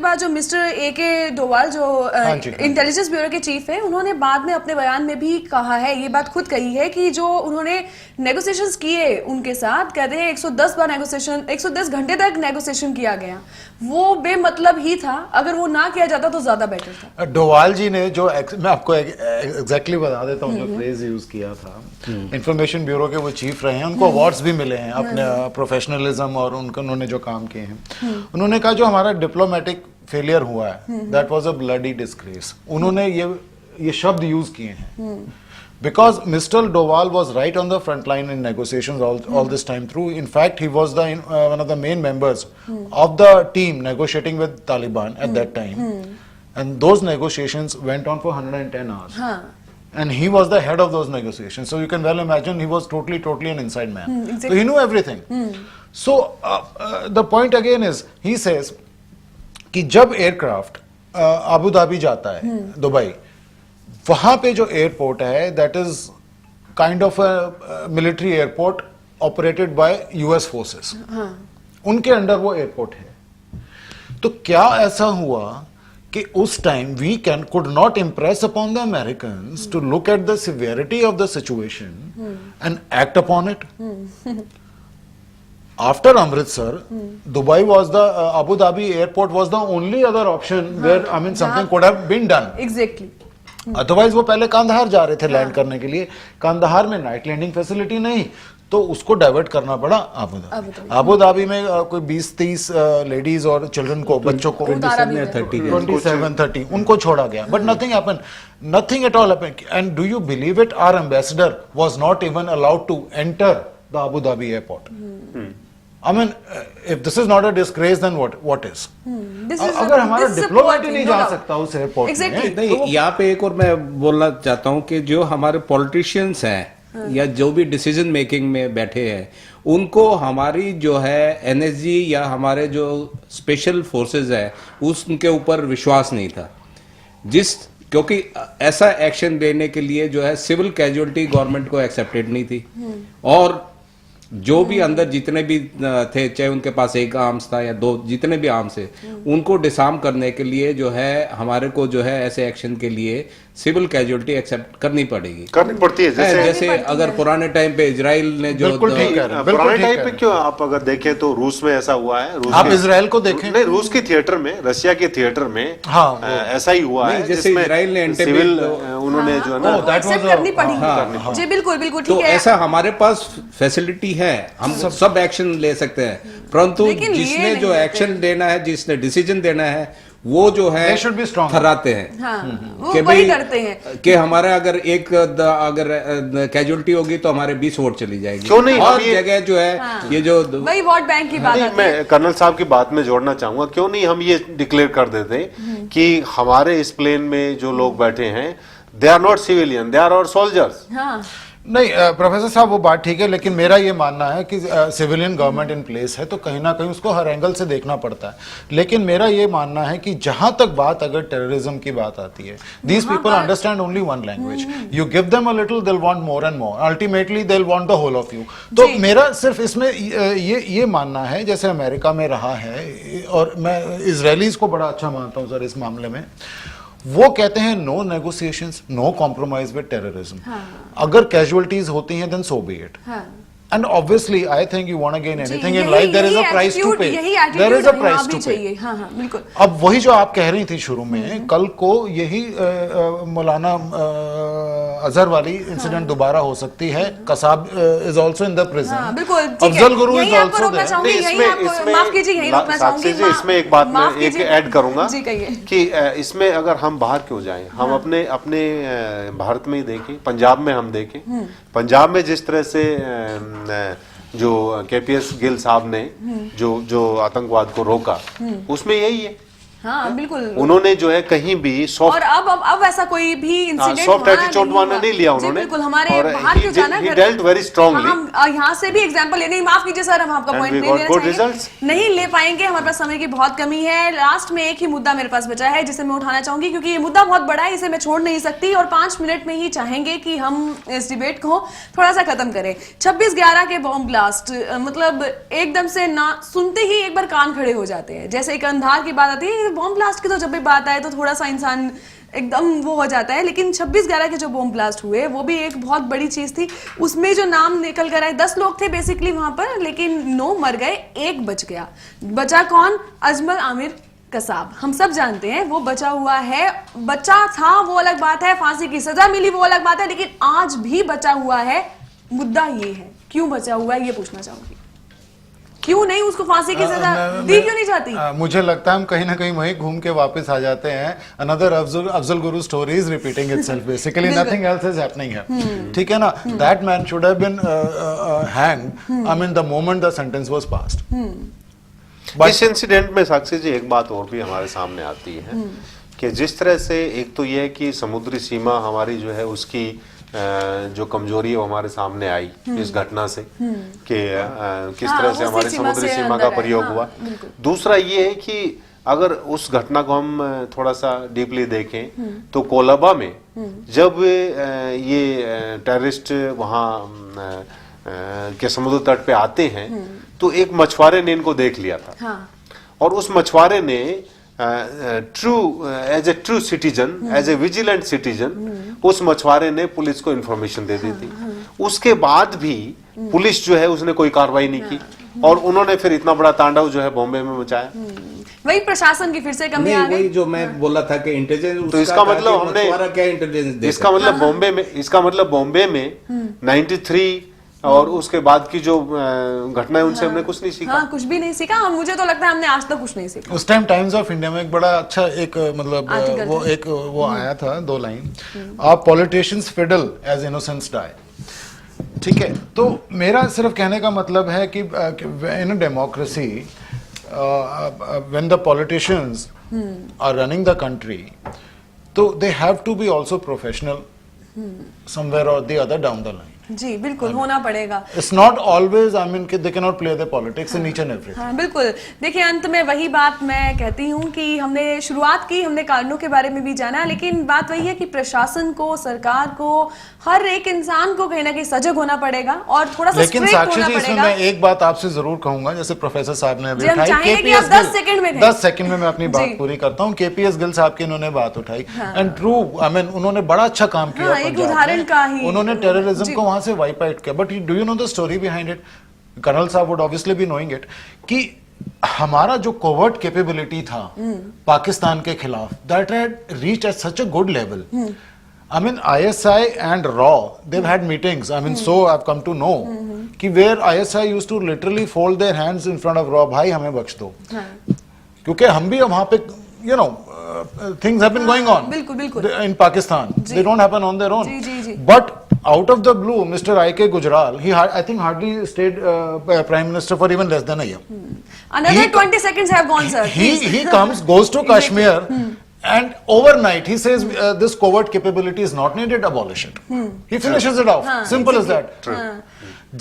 बाद जो mister A.K. Doval जो इंटेलिजेंस ब्यूरो के चीफ है, उन्होंने बाद में अपने बयान में भी कहा है, ये बात खुद कही है कि जो उन्होंने नेगोशिएशंस किए उनके साथ, कहते हैं 110 बार नेगोशिएशन, 110 घंटे तक नेगोशिएशन किया गया, वो बेमतलब ही था। अगर वो ना किया जाता तो ज्यादा बेटर था। डोवाल जी ने जो मैं आपको एग्जैक्टली बता देता हूँ जो फ्रेज यूज किया था, इंफॉर्मेशन ब्यूरो के वो चीफ रहे हैं, उनको अवार्ड्स भी मिले हैं अपने प्रोफेशनलिज्म और उन्होंने जो काम किए हैं। उन्होंने कहा जो हमारा डिप्लोमेटिक फेलियर हुआ है, that was a bloody disgrace. उन्होंने ये शब्द यूज किए हैं because Mr. Doval was right on the front line in negotiations all this time through. In fact, he was one of the main members of the team negotiating with Taliban at that time, and those negotiations went on for 110 hours. And he was the head of those negotiations, so you can well imagine he was totally an inside man. Exactly. So he knew everything. So the point again is, he says कि जब aircraft Abu Dhabi जाता है Dubai, वहां पे जो airport है that is kind of a military airport operated by US forces, उनके under वो एयरपोर्ट है। तो क्या ऐसा हुआ कि उस time we could not impress upon the Americans to look at the severity of the situation and act upon it? After Amritsar, Dubai was Abu Dhabi airport was the only other option where something could have been done. Exactly. Otherwise वो पहले कांधार जा रहे थे land करने के लिए, कांधार में night landing facility नहीं, तो उसको डाइवर्ट करना पड़ा अबू धाबी। अबू धाबी में कोई 20-30 लेडीज और चिल्ड्रन को, बच्चों को 27-30 उनको छोड़ा गया, but nothing happened, nothing at all happened. And do you believe it, our ambassador was not even allowed to enter the Abu Dhabi airport. I mean, if this is not a disgrace, then what is? अगर हमारा diplomat ही नहीं जा सकता उस airport में, नहीं, यहाँ पे एक और मैं बोलना चाहता हूँ कि जो हमारे पॉलिटिशियंस हैं या जो भी डिसीजन मेकिंग में बैठे हैं, उनको हमारी जो है एनएसजी या हमारे जो स्पेशल फोर्सेस है उनके ऊपर विश्वास नहीं था, क्योंकि ऐसा एक्शन लेने के लिए जो है सिविल कैजुअलिटी गवर्नमेंट को एक्सेप्टेड नहीं थी, और जो भी अंदर जितने भी थे, चाहे उनके पास एक आर्म्स था या 2, जितने भी आर्म्स है, उनको डिसआर्म करने के लिए जो है हमारे को जो है ऐसे एक्शन के लिए सिविल कैजुअलिटी एक्सेप्ट करनी पड़ती है। जैसे अगर पुराने टाइम पे इजराइल ने जो पुराने टाइम पे क्यों आप अगर देखें तो रूस में ऐसा हुआ है, आप इजराइल को देखें, नहीं रूस के थिएटर में, रशिया के थिएटर में ऐसा ही हुआ है, जैसे इजराइल ने सिविल उन्होंने जो है ना करनी पड़ी। जी बिल्कुल तो ऐसा हमारे पास फैसिलिटी है, हम सब एक्शन ले सकते हैं, परंतु जिसने जो एक्शन लेना है, जिसने डिसीजन देना है, वो जो है थर्राते हैं वो वही करते हैं कि हमारा अगर अगर कैजुअलिटी होगी तो हमारे 20 वोट चली जाएगी। क्यों नहीं, और जगह जो है ये जो वही वोट बैंक की बात है। मैं कर्नल साहब की बात में जोड़ना चाहूंगा, क्यों नहीं हम ये डिक्लेयर कर देते कि हमारे इस प्लेन में जो लोग बैठे हैं, they are not civilian, they are our soldiers. नहीं प्रोफेसर साहब वो बात ठीक है, लेकिन मेरा ये मानना है कि सिविलियन गवर्नमेंट इन प्लेस है तो कहीं ना कहीं उसको हर एंगल से देखना पड़ता है। लेकिन मेरा ये मानना है कि जहां तक बात अगर टेररिज्म की बात आती है, these people understand only one language, you give them a little they will want more and more, ultimately they will want the whole of you. तो मेरा सिर्फ इसमें ये मानना है, जैसे अमेरिका में रहा है, और मैं इजरायलीज को बड़ा अच्छा मानता हूं सर इस मामले में, वो कहते हैं no negotiations, no compromise with terrorism. अगर कैजुअलिटीज होती हैं then so be it, and obviously I think you want to gain anything in life, there is a price to pay, there is a price to pay। बिल्कुल। अब वही जो आप कह रही थी शुरू में, कल को यही मौलाना अजहर वाली इंसिडेंट दोबारा हो सकती है। Kasab is also in the prison, Afzal Guru is also there. माफ कीजिए, यही रोकना चाहूंगी। इसमें एक बात मैं एक ऐड करूंगा कि इसमें अगर हम बाहर क्यों जाएं, हम अपने भारत में ही देखें, पंजाब में हम देखें, पंजाब में जिस तरह से जो केपीएस गिल साहब ने जो आतंकवाद को रोका, उसमें यही है। हाँ बिल्कुल, उन्होंने जो है कहीं भी और अब ऐसा कोई भी इंसिडेंट सॉफ्ट एटीट्यूड नहीं लिया उन्होंने। बिल्कुल, हमारे बाहर क्यों जाना, he dealt very strongly। हम यहाँ से भी एग्जांपल लेने, माफ कीजिए सर, हम आपका पॉइंट नहीं ले पाएंगे, हमारे पास समय की बहुत कमी है। लास्ट में एक ही मुद्दा मेरे पास बचा है जिसे मैं उठाना चाहूंगी, क्योंकि ये मुद्दा बहुत बड़ा है, इसे मैं छोड़ नहीं सकती, और 5 मिनट में ही चाहेंगे कि हम इस डिबेट को थोड़ा सा खत्म करें। 26/11 के बॉम्ब ब्लास्ट, मतलब एकदम से ना सुनते ही एक बार कान खड़े हो जाते हैं। जैसे कंधार की बात आती है, बॉम्ब ब्लास्ट की तो जब भी बात आए तो थोड़ा सा इंसान एकदम वो हो जाता है, लेकिन 26/11 के जो बॉम्ब ब्लास्ट हुए वो भी एक बहुत बड़ी चीज थी। उसमें जो नाम निकल कर आए, 10 लोग थे बेसिकली वहां पर, लेकिन 9 मर गए, 1 बच गया। बचा कौन? अजमल आमिर कसाब। हम सब जानते हैं वो बचा हुआ है। बचा था वो अलग बात है, फांसी की सजा मिली वो अलग बात है, लेकिन आज भी बचा हुआ है। मुद्दा ये है क्यों बचा हुआ है, ये पूछना चाहूंगी। क्यों नहीं उसको फांसी की सजा दी क्यों नहीं जाती? मुझे लगता है हम कहीं ना कहीं वहीं घूम के वापस आ जाते हैं। Another Afzal Guru story is repeating itself basically, nothing else is happening here. ठीक है ना, that man should have been hanged I mean the moment the sentence was passed. इस इंसिडेंट में साक्षी जी एक बात और भी हमारे सामने आती है कि जिस तरह से एक तो यह है कि समुद्री सीमा हमारी जो है उसकी जो कमजोरी है वो हमारे सामने आई इस घटना से कि किस तरह से हमारी समुद्री सीमा का प्रयोग हुआ। दूसरा ये है कि अगर उस घटना को हम थोड़ा सा डीपली देखें तो कोलंबो में जब ये टेररिस्ट वहाँ के समुद्र तट पे आते हैं तो एक मछुआरे ने इनको देख लिया था और उस मछुआरे ने as a true citizen, as a vigilant citizen उस मछुआरे ने पुलिस को इंफॉर्मेशन दे दी थी। उसके बाद भी पुलिस जो है उसने कोई कार्रवाई नहीं की और उन्होंने फिर इतना बड़ा तांडव जो है बॉम्बे में मचाया। वही प्रशासन की फिर से कमी आ गई। वही जो मैं बोला था कि इंटेलिजेंस, तो इसका मतलब हमने क्या इंटेलिजेंस, इसका मतलब बॉम्बे में 93 और उसके बाद की जो घटना है उनसे हमने कुछ नहीं सीखा। हाँ, कुछ भी नहीं सीखा। मुझे तो लगता है हमने आज तक कुछ नहीं सीखा। उस टाइम टाइम्स ऑफ इंडिया में एक बड़ा अच्छा एक मतलब वो आया था 2 लाइन, आप politicians fiddle as innocents die. ठीक है, तो मेरा सिर्फ कहने का मतलब है कि in democracy when the politicians are running the country तो they have to be also professional somewhere और the other down the line. जी बिल्कुल, होना पड़ेगा। It's not always, I mean, they cannot play the politics in each and everything. हाँ बिल्कुल। देखिए अंत में वही बात मैं कहती हूँ कि हमने शुरुआत की, हमने कारणों के बारे में भी जाना, लेकिन बात वही है कि प्रशासन को, सरकार को, हर एक इंसान को कहीं ना कहीं सजग होना पड़ेगा और थोड़ा सा लेकिन साक्षी जी इसमें मैं एक बात आपसे जरूर कहूंगा, जैसे प्रोफेसर साहब ने अभी उठाई, 10 सेकंड में मैं अपनी बात पूरी करता हूँ। केपीएस गिल साहब की इन्होंने बात उठाई एंड ट्रू, आई मीन उन्होंने बड़ा अच्छा काम किया। एक उदाहरण का ही उन्होंने टेररिज्म को वहां से वाइप आउट किया। But do you know the story behind it? Colonel साहब would obviously be knowing it कि हमारा जो कोवर्ट कैपेबिलिटी था पाकिस्तान के खिलाफ, that had reached at such a good level. I mean, ISI and RAW, they've had meetings. I mean, so I've come to know कि where ISI used to literally fold their hands in front of RAW, भाई हमें बख्श दो, क्योंकि हम भी वहाँ पे, you know, things have been going on in Pakistan. They don't happen on their own. But out of the blue, Mr. I.K. Gujral, I think hardly stayed Prime Minister for even less than a year. Another 20 seconds have gone, sir. He comes, goes to Kashmir. And overnight he says this covert capability is not needed, abolish it. He finishes it off. Simple as that.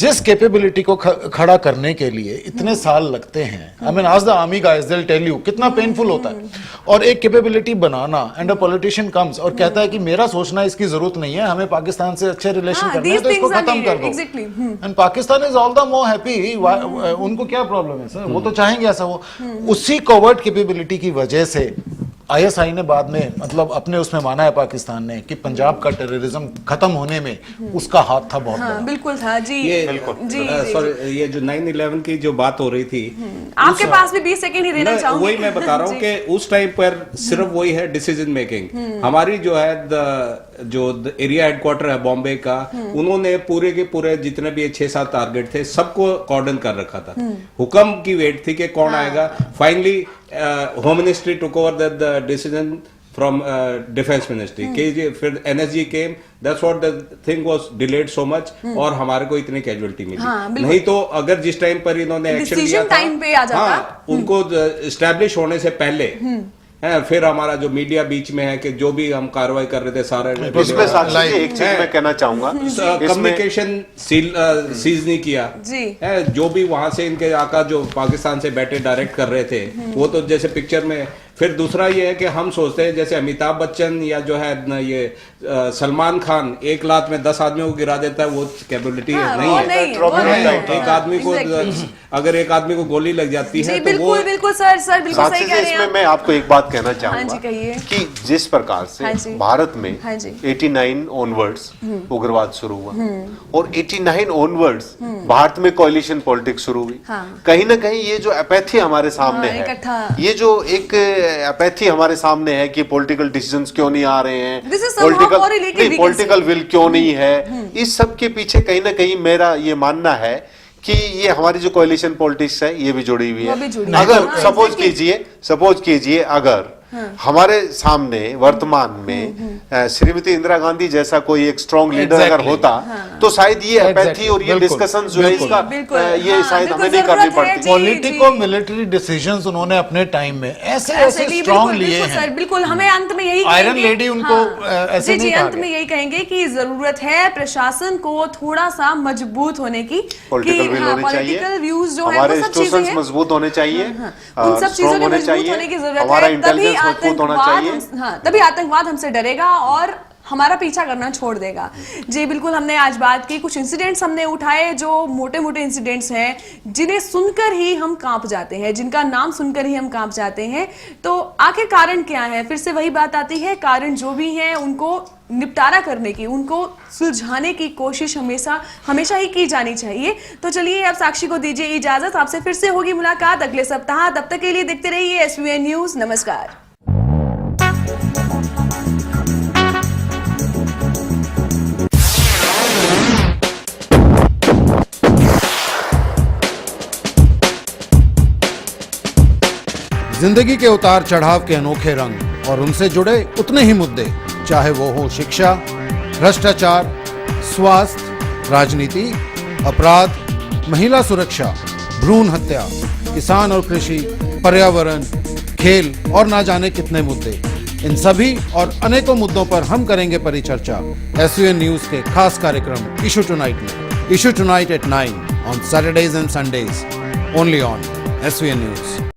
जिस capability को खड़ा करने के लिए इतने साल लगते हैं, आई मीन आज the army guys they will tell you कितना पेनफुल होता है, और एक कैपेबिलिटी बनाना एंड अ पॉलिटिशियन कम्स और कहता है कि मेरा सोचना इसकी जरूरत नहीं है, हमें पाकिस्तान से अच्छे रिलेशन करने हैं तो इसको खत्म कर दो। And Pakistan is all the more happy. उनको क्या प्रॉब्लम है सर, वो तो चाहेंगे ऐसा हो। उसी कोवर्ट कैपेबिलिटी की वजह से आईएसआई ने बाद में मतलब अपने उसमें माना है पाकिस्तान ने कि पंजाब का टेररिज्म खत्म होने में उसका हाथ था बहुत बड़ा। बिल्कुल था जी। सॉरी, ये जो 9/11 की जो बात हो रही थी, आपके पास भी 20 सेकंड ही देना चाहूंगी। वही मैं बता रहा हूँ कि उस टाइम पर सिर्फ वही है डिसीजन मेकिंग। हमारी जो है जो एरिया हेडक्वार्टर है बॉम्बे का, उन्होंने पूरे के पूरे जितने भी 6-7 टारगेट थे सबको कॉर्डन कर रखा था। हुक्म की वेट थी कि कौन आएगा। Finally home ministry took over the decision from defence ministry कि फिर NSG came, that's what the thing was delayed so much और हमारे को इतनी कैजुअलिटी मिली। नहीं तो अगर जिस टाइम पर इन्होंने एक्शन लिया था, टाइम पे आ जाता, उनको एस्टैब्लिश होने से पहले है, फिर हमारा जो मीडिया बीच में है कि जो भी हम कार्रवाई कर रहे थे सारे उसमें साक्षी जी एक चीज मैं कहना चाहूंगा, कम्युनिकेशन सीज नहीं किया है। जो भी वहां से इनके आका जो पाकिस्तान से बैठे डायरेक्ट कर रहे थे, वो तो जैसे पिक्चर में फिर दूसरा ये है कि हम सोचते हैं जैसे अमिताभ बच्चन या जो है ये सलमान खान एक लात में 10 आदमियों को गिरा देता है, वो कैपेबिलिटी नहीं है। एक आदमी को अगर एक आदमी को गोली लग जाती है तो वो बिल्कुल सर बिल्कुल सही कह रहे हैं इसमें मैं आपको एक बात कहना चाहूंगा कि जिस प्रकार से भारत में 89 ऑनवर्ड्स उग्रवाद शुरू हुआ और 89 ऑनवर्ड्स भारत में कोalition पॉलिटिक्स शुरू हुई, कहीं ना कहीं ये जो अपैथी हमारे सामने है, ये जो एक अपैथी हमारे सामने है कि पॉलिटिकल डिसीजंस क्यों नहीं आ रहे हैं, पॉलिटिकल विल क्यों नहीं है, इस सब के पीछे कहीं ना कहीं मेरा ये मानना है कि ये हमारी जो कोalition पॉलिटिक्स है ये भी जुड़ी हुई है। अगर सपोज कीजिए अगर हमारे सामने वर्तमान में श्रीमती इंदिरा गांधी जैसा कोई एक स्ट्रॉन्ग लीडर अगर होता तो शायद ये अपैथी और ये डिस्कशन जो है इसका ये शायद हमें नहीं करनी पड़ती। पॉलिटिको मिलिट्री डिसीजंस उन्होंने अपने टाइम में ऐसे स्ट्रॉन्ग लिए हैं। बिल्कुल, हमें अंत में यही आयरन लेडी उनको ऐसे नहीं अंत में यही कहेंगे कि जरूरत है प्रशासन को थोड़ा सा मजबूत होने की, पॉलिटिकल व्यूज जो है हमारे इंस्टीट्यूशंस मजबूत होने चाहिए, उन सब चीजों के मजबूत होने की जरूरत हमारा है, इंटेलिजेंस मजबूत होना चाहिए, तभी आतंकवाद हमसे डरेगा और हमारा पीछा करना छोड़ देगा। जी बिल्कुल, हमने आज बात की, कुछ इंसिडेंट्स हमने उठाए जो मोटे मोटे इंसिडेंट्स हैं जिन्हें सुनकर ही हम कांप जाते हैं, जिनका नाम सुनकर ही हम कांप जाते हैं। तो आखिर कारण क्या है? फिर से वही बात आती है, कारण जो भी हैं उनको निपटारा करने की, उनको सुलझाने की कोशिश हमेशा ही की जानी चाहिए। तो चलिए अब साक्षी को दीजिए इजाजत, आपसे फिर से होगी मुलाकात अगले सप्ताह। तब तक के लिए देखते रहिए SVN न्यूज। नमस्कार। जिंदगी के उतार चढ़ाव के अनोखे रंग और उनसे जुड़े उतने ही मुद्दे, चाहे वो हो शिक्षा, भ्रष्टाचार, स्वास्थ्य, राजनीति, अपराध, महिला सुरक्षा, भ्रूण हत्या, किसान और कृषि, पर्यावरण, खेल और ना जाने कितने मुद्दे। इन सभी और अनेकों मुद्दों पर हम करेंगे परिचर्चा SVN न्यूज के खास कार्यक्रम इशू टुनाइट में। Issue tonight at 9 on Saturdays and Sundays, only on SVN news.